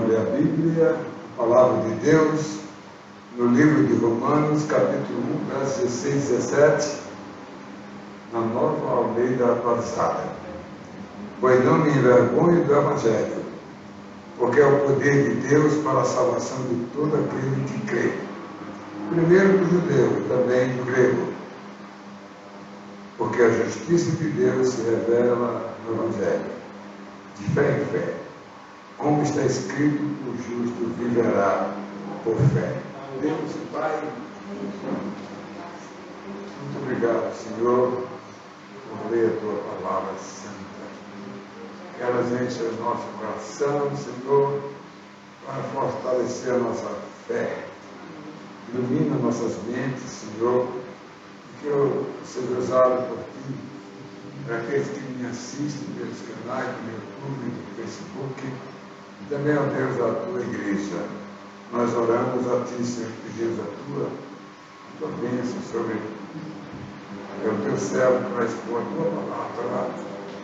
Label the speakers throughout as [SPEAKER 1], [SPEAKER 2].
[SPEAKER 1] abrir a Bíblia, a Palavra de Deus, no livro de Romanos, capítulo 1, versos 16 e 17, na Nova Almeida Atualizada. Pois não me envergonho do Evangelho, porque é o poder de Deus para a salvação de todo aquele que crê. Primeiro do judeu, também do grego, porque a justiça de Deus se revela no Evangelho, de fé em fé. Como está escrito, o justo viverá por fé. Deus e Pai, muito obrigado, Senhor, por ler a Tua Palavra Santa. Que ela enche o nosso coração, Senhor, para fortalecer a nossa fé. Ilumina nossas mentes, Senhor, e que eu seja usado por Ti, para aqueles que me assistem pelos canais do YouTube, do Facebook, e também, ó Deus, da Tua Igreja. Nós oramos a Ti, Senhor, pedimos a Tua bênção sobre o Teu servo para expor a Tua palavra,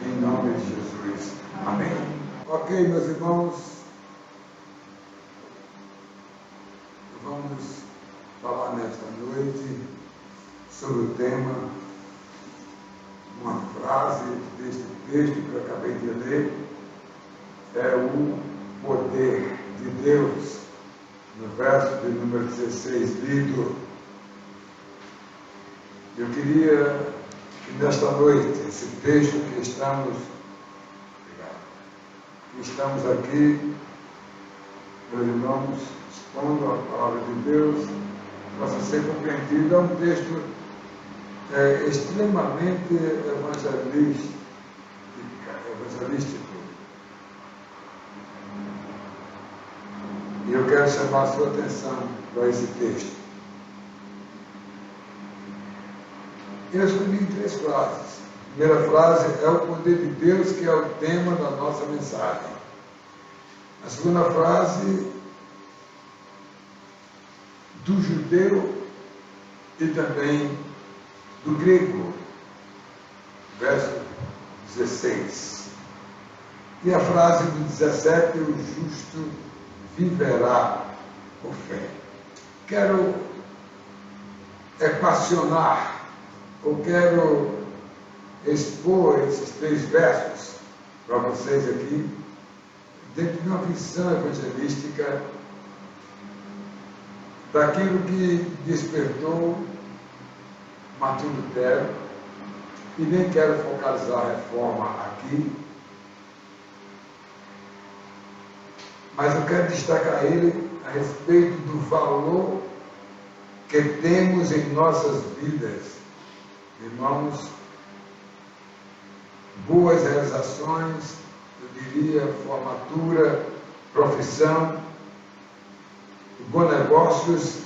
[SPEAKER 1] em nome de Jesus. Amém. Ok, meus irmãos, vamos falar nesta noite sobre o tema, uma frase deste texto que eu acabei de ler, é o poder de Deus, no verso de número 16, lido. Eu queria que nesta noite, esse texto que estamos aqui, meus irmãos, expondo a palavra de Deus, possa ser compreendido. É um texto extremamente evangelístico. E eu quero chamar a sua atenção para esse texto. Eu escolhi 3 frases. A primeira frase é o poder de Deus, que é o tema da nossa mensagem. A segunda frase, do judeu e também do grego, verso 16. E a frase do 17, o justo viverá por fé. Quero equacionar, ou quero expor esses 3 versos para vocês aqui, dentro de uma visão evangelística daquilo que despertou Martinho Lutero, e nem quero focalizar a reforma aqui, mas eu quero destacar ele a respeito do valor que temos em nossas vidas. Irmãos, boas realizações, eu diria formatura, profissão, bons negócios,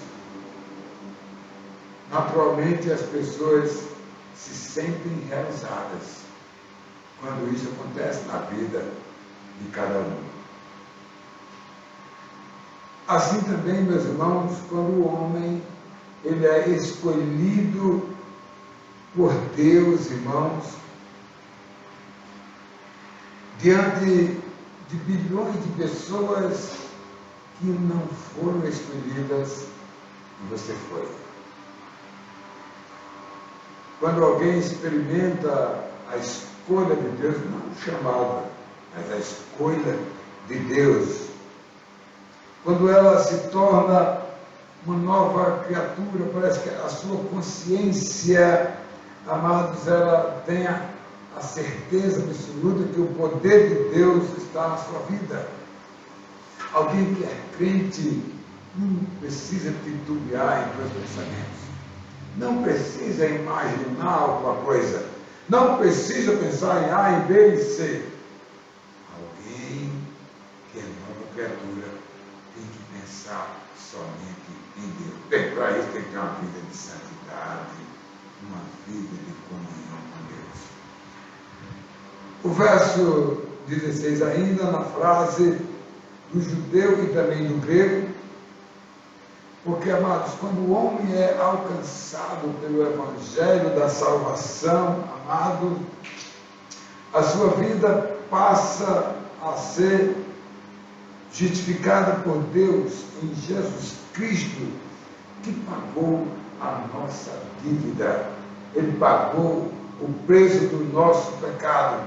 [SPEAKER 1] naturalmente as pessoas se sentem realizadas quando isso acontece na vida de cada um. Assim também, meus irmãos, quando o homem ele é escolhido por Deus, irmãos, diante de bilhões de pessoas que não foram escolhidas, e você foi. Quando alguém experimenta a escolha de Deus, não o chamado, mas a escolha de Deus, quando ela se torna uma nova criatura, parece que a sua consciência, amados, ela tem a certeza absoluta que o poder de Deus está na sua vida. Alguém que é crente não precisa titubear em seus pensamentos, não precisa imaginar alguma coisa, não precisa pensar em A, em B e C. Alguém que é nova criatura tem que pensar somente em Deus. Bem, para isso tem que ter uma vida de santidade, uma vida de comunhão com Deus. O verso 16 ainda, na frase do judeu e também do grego, porque, amados, quando o homem é alcançado pelo Evangelho da salvação, amado, a sua vida passa a ser justificada por Deus em Jesus Cristo, que pagou a nossa dívida. Ele pagou o preço do nosso pecado.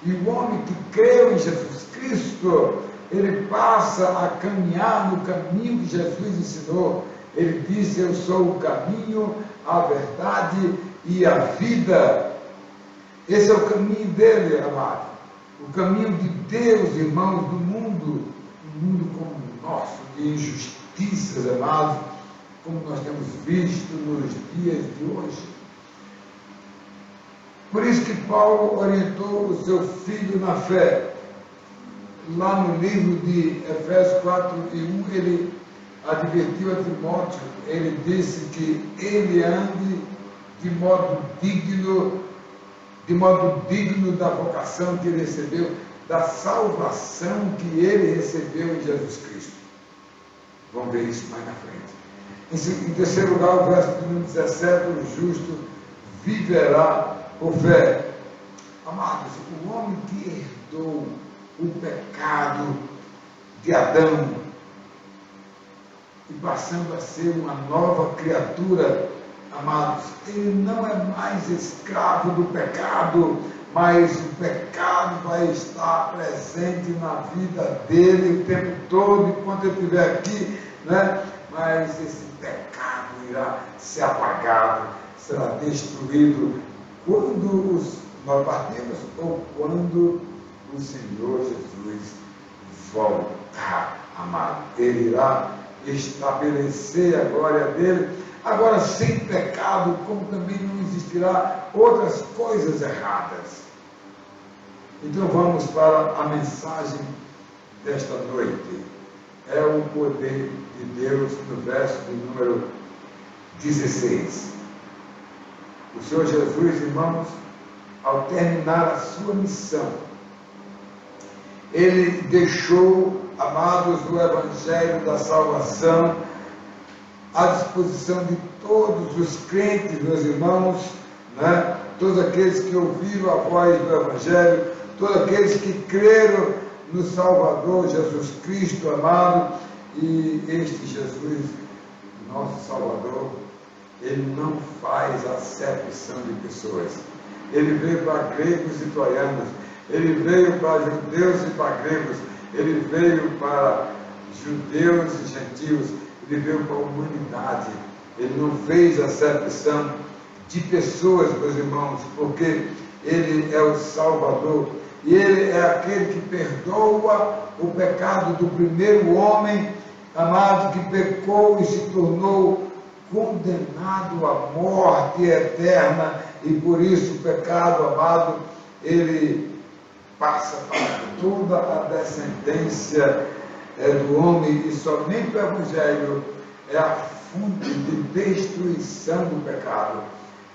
[SPEAKER 1] E o homem que creu em Jesus Cristo, ele passa a caminhar no caminho que Jesus ensinou. Ele diz: eu sou o caminho, a verdade e a vida. Esse é o caminho dele, amado. O caminho de Deus, irmãos, do mundo, um mundo como o nosso, de injustiças, amados, como nós temos visto nos dias de hoje. Por isso que Paulo orientou o seu filho na fé. Lá no livro de Efésios 4:1, ele advertiu a Timóteo, ele disse que ele ande de modo digno da vocação que ele recebeu, da salvação que ele recebeu em Jesus Cristo. Vamos ver isso mais na frente. Em terceiro lugar, o verso número 17, o justo viverá por fé. Amados, o homem que herdou o pecado de Adão e passando a ser uma nova criatura, amados, ele não é mais escravo do pecado, mas o pecado vai estar presente na vida dele o tempo todo, enquanto ele estiver aqui, né? Mas esse pecado irá ser apagado, será destruído quando nós partimos ou quando o Senhor Jesus voltar, amado. Ele irá estabelecer a glória dele, agora sem pecado, como também não existirá outras coisas erradas. Então vamos para a mensagem desta noite. É o poder de Deus no verso de número 16. O Senhor Jesus, irmãos, ao terminar a sua missão, ele deixou, amados, o Evangelho da salvação à disposição de todos os crentes, meus irmãos, né? Todos aqueles que ouviram a voz do Evangelho, todos aqueles que creram no Salvador Jesus Cristo, amado. E este Jesus, nosso Salvador, ele não faz acepção de pessoas. Ele veio para gregos e troianos, ele veio para judeus e para gregos, ele veio para judeus e gentios, ele veio para a humanidade. Ele não fez acepção de pessoas, meus irmãos, porque ele é o Salvador, e ele é aquele que perdoa o pecado do primeiro homem, amado, que pecou e se tornou condenado à morte eterna, e por isso o pecado, amado, ele passa para toda a descendência do homem, e somente o Evangelho é a fonte de destruição do pecado,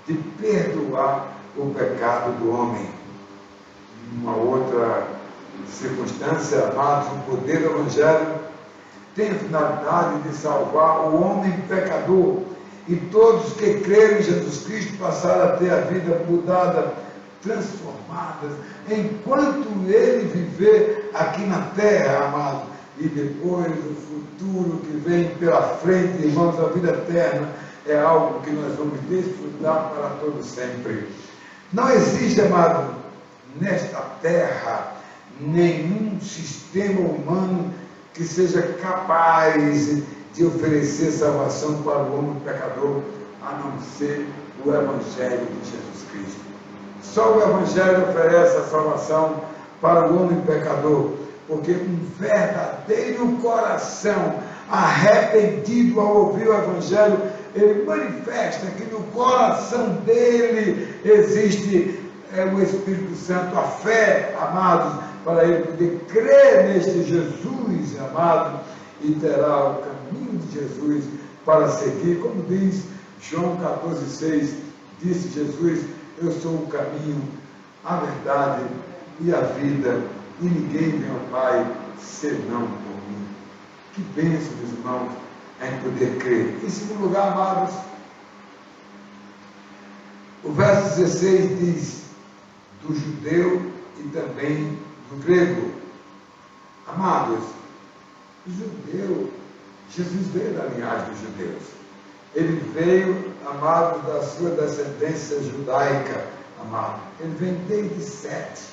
[SPEAKER 1] de perdoar o pecado do homem. Uma outra circunstância, amados, o poder do Evangelho tem a finalidade de salvar o homem pecador, e todos que creram em Jesus Cristo passaram a ter a vida mudada, transformada, enquanto ele viver aqui na terra, amado. E depois o futuro que vem pela frente, irmãos, a vida eterna é algo que nós vamos desfrutar para todo sempre. Não existe, amado, nesta terra nenhum sistema humano que seja capaz de oferecer salvação para o homem pecador, a não ser o Evangelho de Jesus Cristo. Só o Evangelho oferece a salvação para o homem pecador, porque um verdadeiro coração arrependido ao ouvir o Evangelho, ele manifesta que no coração dele existe o Espírito Santo, a fé, amados, para ele poder crer neste Jesus, amado, e terá o caminho de Jesus para seguir, como diz João 14,6, disse Jesus: eu sou o caminho, a verdade e a vida, e ninguém vem ao Pai senão por mim. Que bênção, meus irmãos, em poder crer. Em segundo lugar, amados, o verso 16 diz: do judeu e também do grego. Amados, judeu. Jesus veio da linhagem dos judeus. Ele veio, amado, da sua descendência judaica, amado. Ele vem desde Sete.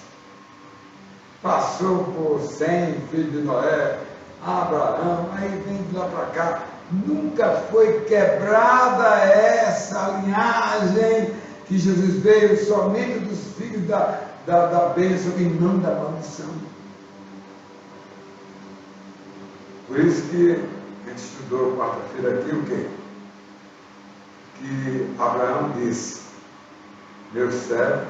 [SPEAKER 1] Passou por Sem, filho de Noé, Abraão, aí vem de lá para cá. Nunca foi quebrada essa linhagem que Jesus veio somente dos filhos da bênção e não da maldição. Por isso que a gente estudou quarta-feira aqui o quê? Que Abraão disse: meu servo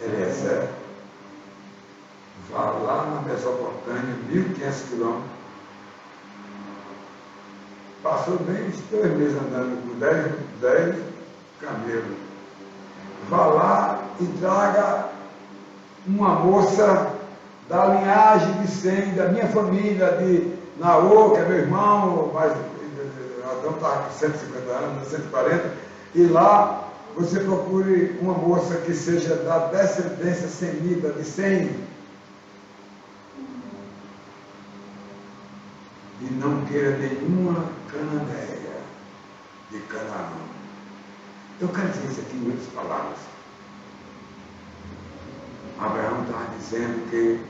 [SPEAKER 1] Eliezer, vá lá na Mesopotâmia, 1500 quilômetros. Passou bem uns 3 meses andando com 10 camelos. Vá lá e traga uma moça da linhagem de Sem, da minha família, de Naô, que é meu irmão, mas Adão está com 150 anos, 140, e lá você procure uma moça que seja da descendência semita de Sem. E não queira nenhuma cananeia de Canaã. Eu quero dizer isso aqui em outras palavras. Abraão estava dizendo que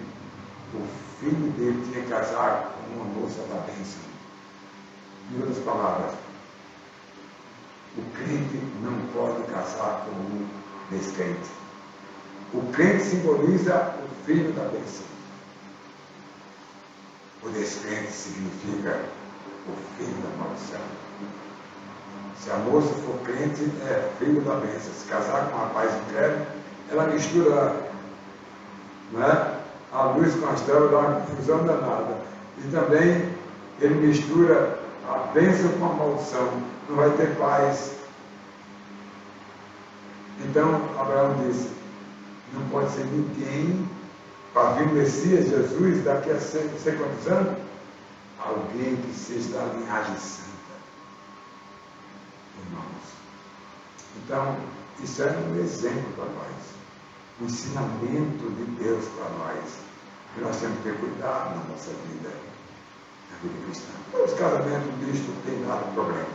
[SPEAKER 1] o filho dele tinha que casar com uma moça da bênção. Em outras palavras, o crente não pode casar com um descrente. O crente simboliza o filho da bênção. O descrente significa o filho da maldição. Se a moça for crente, é filho da bênção. Se casar com um rapaz incrédulo, ela mistura, né, a luz com as trevas, dá uma confusão danada. E também ele mistura a bênção com a maldição. Não vai ter paz. Então, Abraão disse: não pode ser ninguém, para vir o Messias, Jesus, daqui a sei quantos anos, alguém que seja da linhagem santa. Irmãos, então, isso é um exemplo para nós, um ensinamento de Deus para nós, que nós temos que ter cuidado na nossa vida, na vida cristã. Os casamentos mistos têm dado problemas.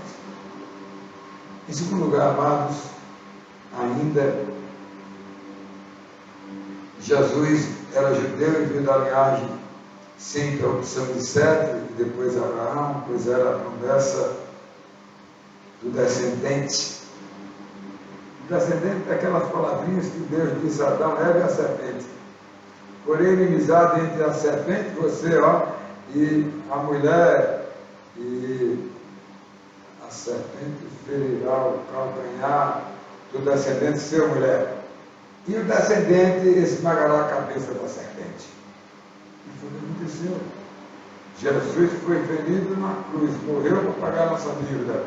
[SPEAKER 1] Em segundo lugar, amados, ainda Jesus era judeu e veio da linhagem sem interrupção de Sete, e depois Abraão, pois era a promessa do descendente. O descendente daquelas palavrinhas que Deus disse a Adão: Eva e a serpente. Porém, inimizade entre a serpente, você, e a mulher, e a serpente ferirá o calcanhar do descendente seu, mulher. E o descendente esmagará a cabeça da serpente. E foi o que aconteceu. Jesus foi ferido na cruz, morreu para pagar a nossa dívida.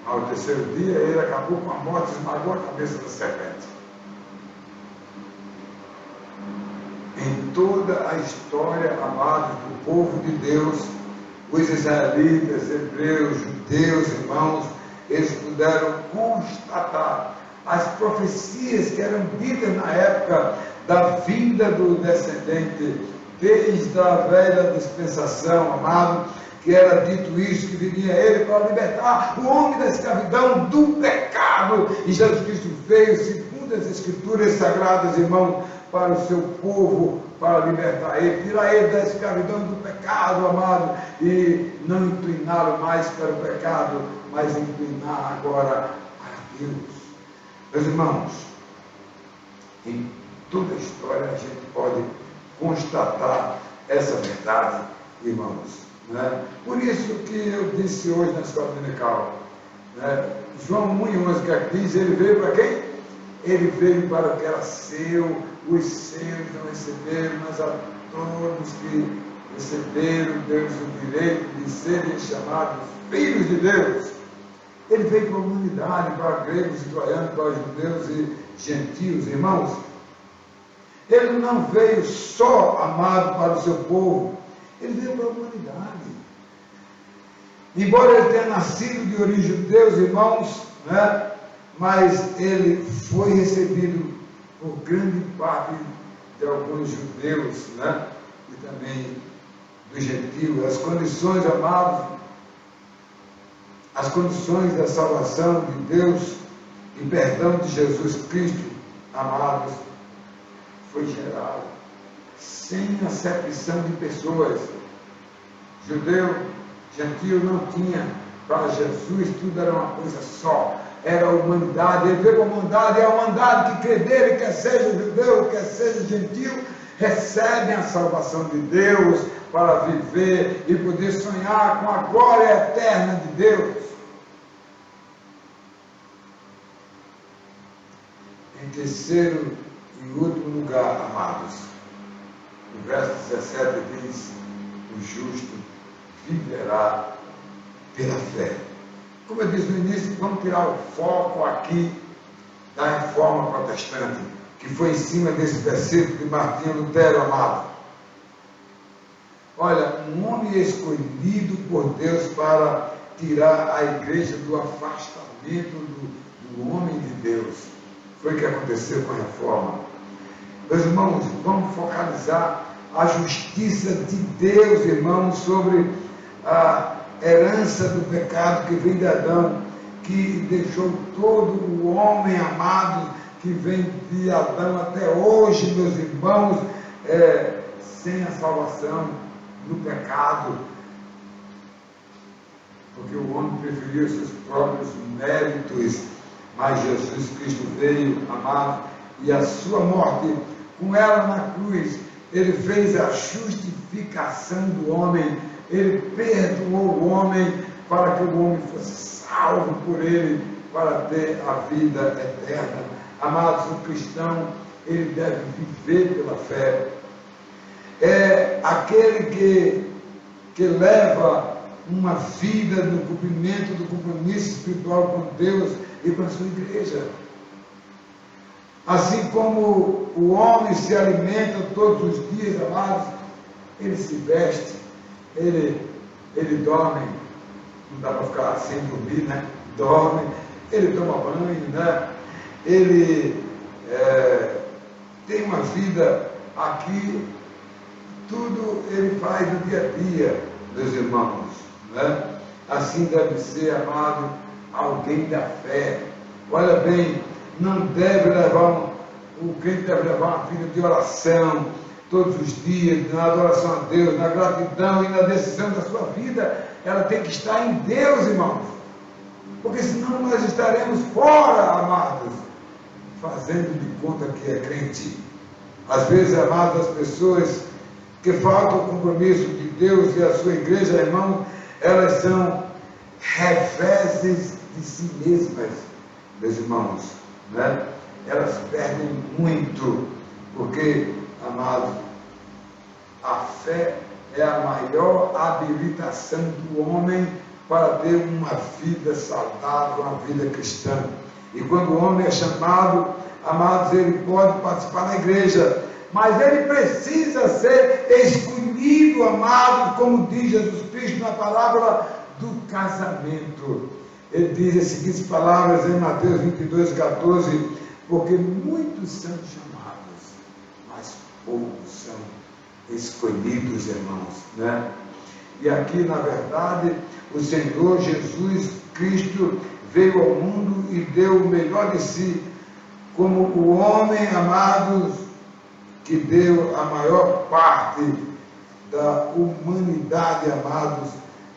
[SPEAKER 1] Ao terceiro dia, ele acabou com a morte e esmagou a cabeça da serpente. Em toda a história, amados, do povo de Deus, os israelitas, hebreus, judeus, irmãos, eles puderam constatar as profecias que eram ditas na época da vinda do descendente, desde a velha dispensação, amado, que era dito isso, que viria ele para libertar o homem da escravidão do pecado. E Jesus Cristo veio, segundo as Escrituras Sagradas, irmão, para o seu povo, para libertar ele, tirar ele da escravidão do pecado, amado, e não incliná-lo mais para o pecado, mas inclinar agora para Deus. Meus irmãos, em toda a história a gente pode constatar essa verdade, irmãos. Né? Por isso que eu disse hoje na escola dominical, né? João 1:11, que aqui diz, ele veio para quem? Ele veio para o que era seu, os seus não receberam, mas a todos que receberam, deu-lhes o direito de serem chamados filhos de Deus. Ele veio para a humanidade, para gregos e troianos, para judeus e gentios, irmãos. Ele não veio só, amado, para o seu povo, ele veio para a humanidade. Embora ele tenha nascido de origem judeus, irmãos, né, mas ele foi recebido por grande parte de alguns judeus, né, e também do gentio, as condições, amados, as condições da salvação de Deus e perdão de Jesus Cristo, amados, foi geral, sem acepção de pessoas. Judeu, gentio não tinha, para Jesus tudo era uma coisa só, era a humanidade. Ele veio para a humanidade, é a humanidade que crê nele, quer seja judeu, quer seja gentio, recebem a salvação de Deus para viver e poder sonhar com a glória eterna de Deus. Em terceiro e último lugar, amados, o verso 17 diz: o justo viverá pela fé. Como eu disse no início, vamos tirar o foco aqui da reforma protestante, que foi em cima desse versículo de Martinho Lutero, amado. Olha, um homem escolhido por Deus para tirar a igreja do afastamento do homem de Deus. Foi o que aconteceu com a reforma. Meus irmãos, vamos focalizar a justiça de Deus, irmãos, sobre a herança do pecado que vem de Adão, que deixou todo o homem amado que vem de Adão até hoje, meus irmãos, sem a salvação do pecado, porque o homem preferiu seus próprios méritos, mas Jesus Cristo veio, amado, e a sua morte, com ela na cruz, ele fez a justificação do homem, ele perdoou o homem para que o homem fosse salvo por ele, para ter a vida eterna. Amados, o cristão, ele deve viver pela fé. É aquele que leva uma vida no cumprimento do compromisso espiritual com Deus e com a sua igreja. Assim como o homem se alimenta todos os dias, amados, ele se veste, ele dorme, não dá para ficar sem dormir, né? Dorme, ele toma banho, né? Ele tem uma vida aqui, tudo ele faz no dia a dia, meus irmãos, né? Assim deve ser, amado, alguém da fé. Olha bem, não deve levar, o crente deve levar uma vida de oração todos os dias, na adoração a Deus, na gratidão e na decisão da sua vida. Ela tem que estar em Deus, irmãos, porque senão nós estaremos fora, amados, fazendo de conta que é crente. Às vezes, amados, as pessoas que faltam o compromisso de Deus e a sua igreja, irmão, elas são reveses de si mesmas, meus irmãos, né? Elas perdem muito, porque, amados, a fé é a maior habilitação do homem para ter uma vida saudável, uma vida cristã. E quando o homem é chamado, amados, ele pode participar da igreja, mas ele precisa ser escolhido, amado, como diz Jesus Cristo na parábola do casamento. Ele diz as seguintes palavras em Mateus 22:14: porque muitos são chamados, mas poucos são escolhidos, irmãos, né? E aqui, na verdade, o Senhor Jesus Cristo veio ao mundo e deu o melhor de si, como o homem, amados, que deu a maior parte da humanidade, amados,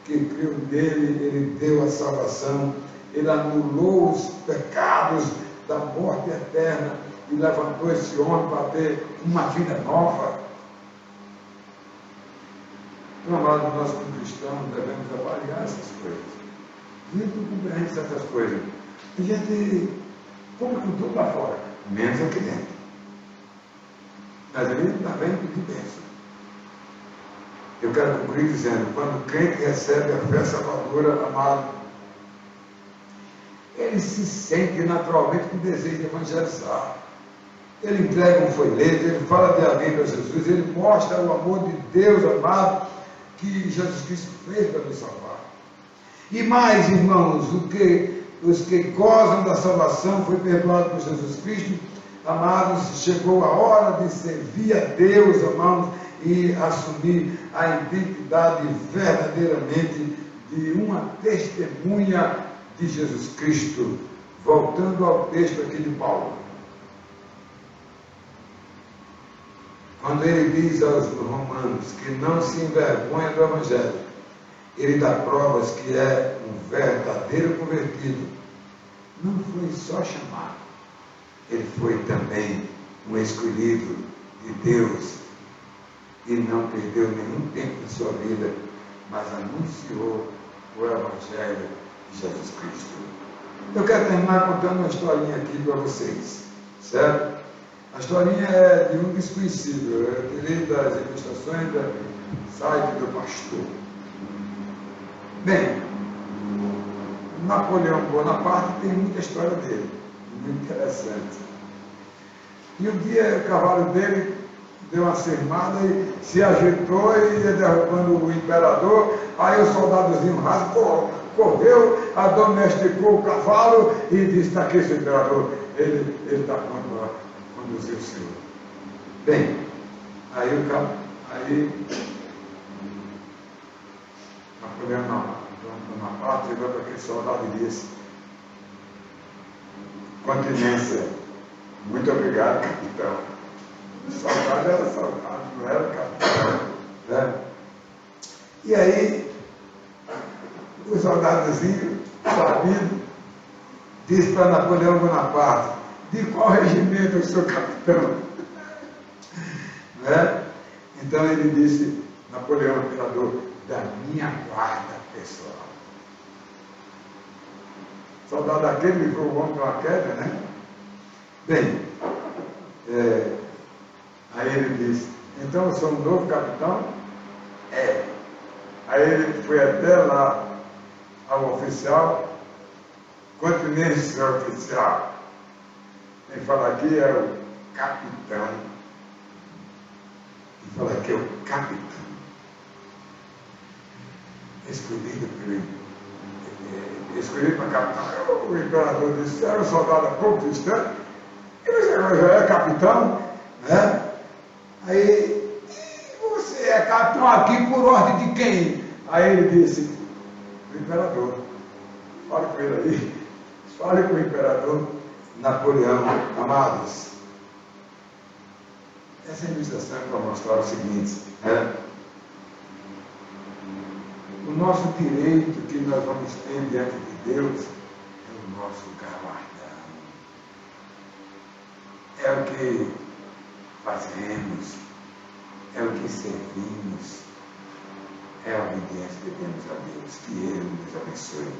[SPEAKER 1] que creu nele. Ele deu a salvação, ele anulou os pecados da morte eterna e levantou esse homem para ter uma vida nova. Então, amados, nós como cristãos devemos avaliar essas coisas. A gente não compreende certas coisas. A gente compra com tudo lá fora, menos aqui dentro. Mas ele está vendo o que pensa. Eu quero concluir dizendo: quando o crente recebe a fé salvadora, amado, ele se sente naturalmente com desejo de evangelizar. Ele entrega um folheto, ele fala de alguém para Jesus, ele mostra o amor de Deus, amado, que Jesus Cristo fez para nos salvar. E mais, irmãos, os que gozam da salvação, foi perdoado por Jesus Cristo, Amados, chegou a hora de servir a Deus, amados, e assumir a identidade verdadeiramente de uma testemunha de Jesus Cristo. Voltando ao texto aqui de Paulo. Quando ele diz aos romanos que não se envergonha do Evangelho, ele dá provas que é um verdadeiro convertido. Não foi só chamado, ele foi também um escolhido de Deus e não perdeu nenhum tempo de sua vida, mas anunciou o Evangelho de Jesus Cristo. Eu quero terminar contando uma historinha aqui para vocês, certo? A historinha é de um desconhecido, eu tirei das ilustrações do site do pastor. Bem, Napoleão Bonaparte tem muita história dele, muito interessante. E um dia o cavalo dele deu uma cismada e se ajeitou e ia derrubando o imperador, aí o soldadozinho rasgou, correu, domesticou o cavalo e disse: está aqui esse imperador, ele está pronto para conduzir o senhor. Bem, aí Napoleão Bonaparte chegou para aquele soldado e disse: continência, muito obrigado, capitão. O soldado era soldado, não era capitão, né? E aí o soldadozinho, sabido, disse para Napoleão Bonaparte: de qual regimento eu sou capitão? Né? Então ele disse: Napoleão, imperador, da minha guarda pessoal. O soldado daquele livrou o homem de uma queda, né? Bem, aí ele disse: então eu sou um novo capitão? É. Aí ele foi até lá ao oficial: continência, senhor oficial. Quem fala aqui é o capitão. Quem fala aqui é o capitão. Escolhido para capitão. O imperador disse: era um soldado há pouco distante, e você agora já é capitão, né? Aí, você é capitão aqui por ordem de quem? Aí ele disse: do imperador. Fale com ele aí. Fale com o imperador Napoleão. Amados, essa ilustração é para mostrar o seguinte: o nosso direito que nós vamos ter diante de Deus é o nosso galardão. É o que fazemos, é o que servimos, é a obediência que temos a Deus. Que Ele nos abençoe.